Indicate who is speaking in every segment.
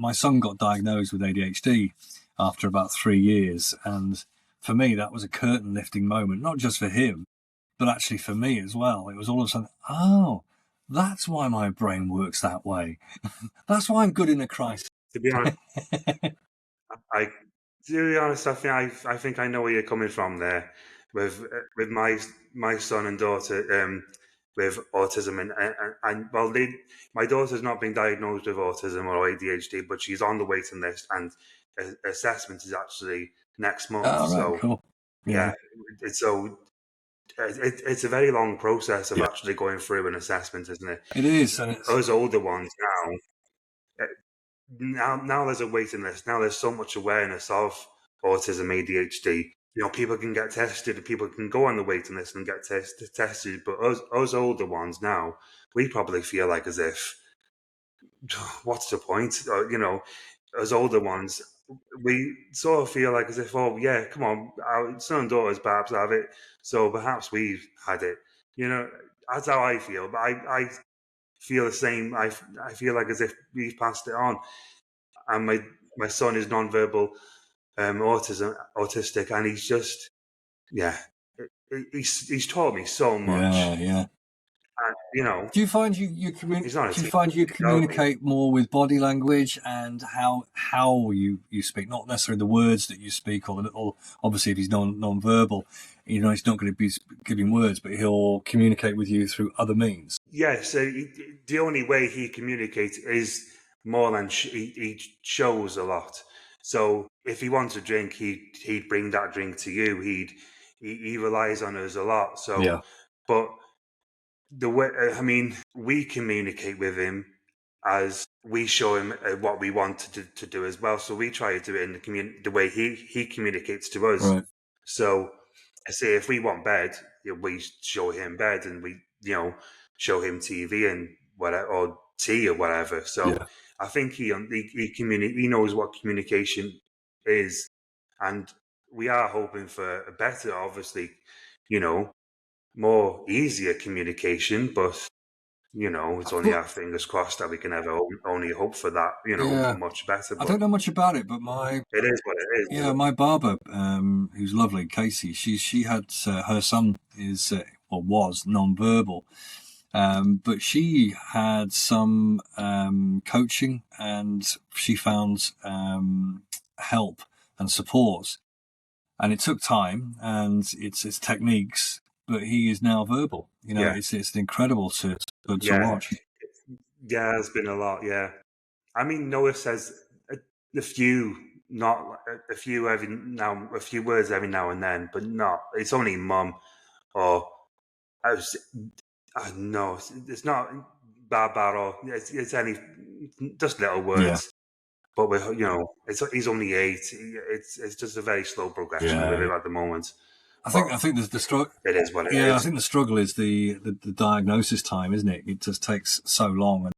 Speaker 1: my son got diagnosed with ADHD after about 3 years. And for me, that was a curtain lifting moment, not just for him, but actually for me as well. It was all of a sudden, oh, that's why my brain works that way. That's why I'm good in a crisis.
Speaker 2: To be honest, I think I know where you're coming from there with my son and daughter with autism and well, my daughter's not been diagnosed with autism or ADHD, but she's on the waiting list, and assessment is actually next month.
Speaker 1: Oh, right,
Speaker 2: so
Speaker 1: cool.
Speaker 2: yeah, it's a very long process of
Speaker 1: Yeah.
Speaker 2: actually going through an assessment, isn't it?
Speaker 1: It is. And it's,
Speaker 2: Us older ones now there's a waiting list. Now there's so much awareness of autism, ADHD. People can get tested. People can go on the waiting list and get tested. But us older ones now, we probably feel like as if, what's the point? Us older ones, we sort of feel like as if, oh yeah, come on, our son and daughters perhaps have it, so perhaps we've had it. That's how I feel. But I feel the same. I feel like as if we've passed it on. And my son is nonverbal autistic, and he's just, he's taught me so much.
Speaker 1: Yeah.
Speaker 2: And,
Speaker 1: do you find you communicate more with body language and how you speak, not necessarily the words that you speak, or obviously if he's non-verbal, he's not going to be giving words, but he'll communicate with you through other means?
Speaker 2: Yeah, so the only way he communicates is more than he shows a lot. So if he wants a drink, he'd bring that drink to you. He relies on us a lot. So
Speaker 1: yeah.
Speaker 2: But the way, we communicate with him as we show him what we want to do as well. So we try to do it in the way he communicates to us.
Speaker 1: Right.
Speaker 2: So I say if we want bed, we show him bed, and we show him TV and whatever, or tea or whatever. So
Speaker 1: Yeah.
Speaker 2: I think he knows what communication is, and we are hoping for a better, obviously, more easier communication, but it's only our fingers crossed that we can ever only hope for that, much better. But
Speaker 1: I don't know much about it, but
Speaker 2: it is what it is.
Speaker 1: Yeah, my barber, who's lovely, Casey, she had her son was non-verbal, but she had some coaching, and she found help and support, and it took time and it's techniques, but he is now verbal. It's incredible to watch.
Speaker 2: Yeah, there's been a lot. Yeah, Noah says a few words every now and then, but not. It's only mum, or no, it's not bad, or it's any just little words.
Speaker 1: Yeah.
Speaker 2: But he's only 8. It's just a very slow progression with him at the moment.
Speaker 1: I think the struggle.
Speaker 2: It is what it is.
Speaker 1: Yeah, I think the struggle is the diagnosis time, isn't it? It just takes so long, and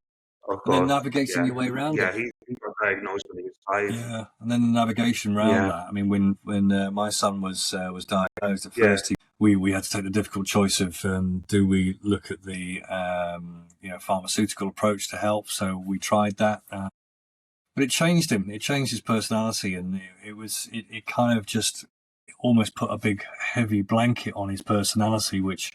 Speaker 1: then navigating your way around
Speaker 2: it. Yeah, he got diagnosed when he was 5.
Speaker 1: Yeah, and then the navigation around that. I mean, when my son was diagnosed at first, we had to take the difficult choice of do we look at the pharmaceutical approach to help. So we tried that. But it changed him. It changed his personality, and it kind of just almost put a big heavy blanket on his personality, which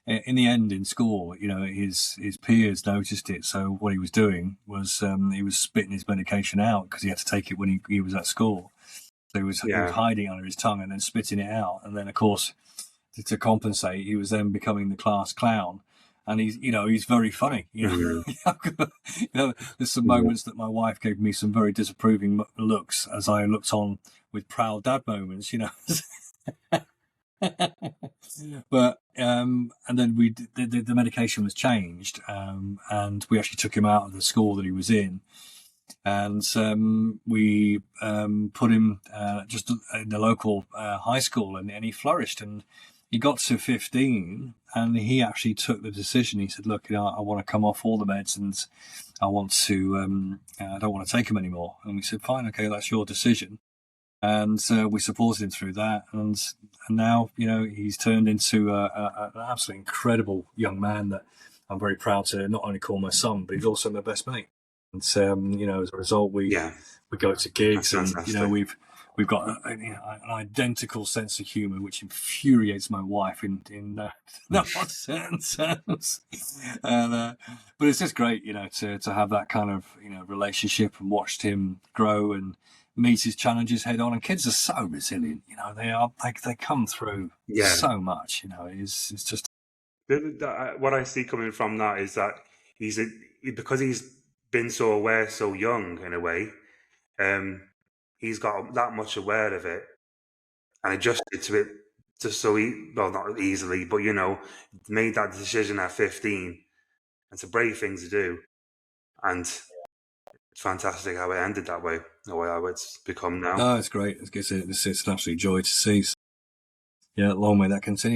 Speaker 1: in the end in school, his peers noticed it. So what he was doing was he was spitting his medication out because he had to take it when he was at school. So he was hiding under his tongue and then spitting it out. And then, of course, to compensate, he was then becoming the class clown. And he's very funny. There's some moments that my wife gave me some very disapproving looks as I looked on with proud dad moments, But and then the medication was changed, and we actually took him out of the school that he was in, and we put him just in the local high school, and he flourished. And he got to 15, and he actually took the decision. He said, "Look, I want to come off all the meds, and I want to. I don't want to take them anymore." And we said, "Fine, okay, that's your decision." And we supported him through that, and now he's turned into an absolutely incredible young man that I'm very proud to not only call my son, but he's also my best mate. And you know, as a result, we
Speaker 2: Yeah,
Speaker 1: go to
Speaker 2: that's
Speaker 1: gigs, and you know,
Speaker 2: fantastic.
Speaker 1: we've got an identical sense of humour, which infuriates my wife in not certain terms. And but it's just great, you know, to have that kind of, you know, relationship, and watched him grow and meet his challenges head on. And kids are so resilient, you know, they come through
Speaker 2: Yeah.
Speaker 1: so much, you know. It's just
Speaker 2: What I see coming from that is that because he's been so aware so young in a way, um, he's got that much aware of it and adjusted to it just so well, not easily, but you know, made that decision at 15. It's a brave thing to do, and it's fantastic how it ended that way, the way how it's become now.
Speaker 1: no, it's great. It's an absolute joy to see. So, yeah, long may that continue.